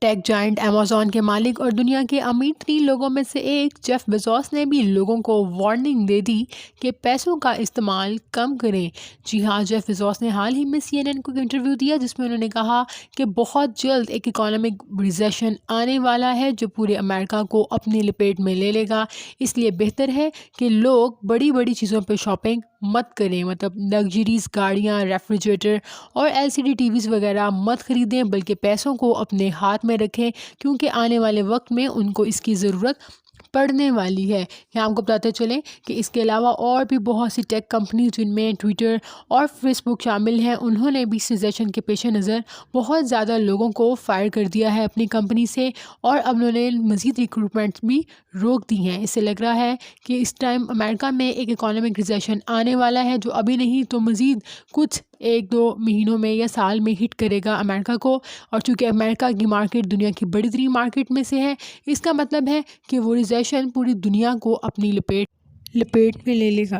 ٹیک joint Amazon کے مالک اور دنیا کے امیر ترین لوگوں میں سے ایک جیف بیزوس نے بھی لوگوں کو وارننگ دے دی کہ پیسوں کا استعمال کم کریں۔ جی ہاں، جیف بیزوس نے حال ہی میں CNN کو ایک انٹرویو دیا جس میں انہوں نے کہا کہ بہت جلد ایک اکانومک ریسیشن آنے والا ہے جو پورے امریکہ کو اپنی لپیٹ میں لے لے گا، اس لیے بہتر ہے کہ لوگ بڑی بڑی چیزوں پہ شاپنگ مت کریں، مطلب لگژریز گاڑیاں، ریفریجریٹر اور LCD TVs وغیرہ مت خریدیں، بلکہ پیسوں کو اپنے ہاتھ میں رکھیں کیونکہ آنے والے وقت میں ان کو اس کی ضرورت پڑنے والی ہے۔ یہاں آپ کو بتاتے چلیں کہ اس کے علاوہ اور بھی بہت سی ٹیک کمپنیز جن میں ٹویٹر اور فیس بک شامل ہیں، انہوں نے بھی اس ریسیشن کے پیش نظر بہت زیادہ لوگوں کو فائر کر دیا ہے اپنی کمپنی سے، اور اب انہوں نے مزید ریکروٹمنٹ بھی روک دی ہیں۔ اس سے لگ رہا ہے کہ اس ٹائم امریکہ میں ایک اکانومک ریسیشن آنے والا ہے جو ابھی نہیں تو مزید کچھ 1-2 مہینوں میں یا سال میں ہٹ کرے گا امریکہ کو، اور چونکہ امریکہ کی مارکیٹ دنیا کی بڑی ترین مارکیٹ میں سے ہے، اس کا مطلب ہے کہ وہ ریسیشن پوری دنیا کو اپنی لپیٹ میں لے لے گا۔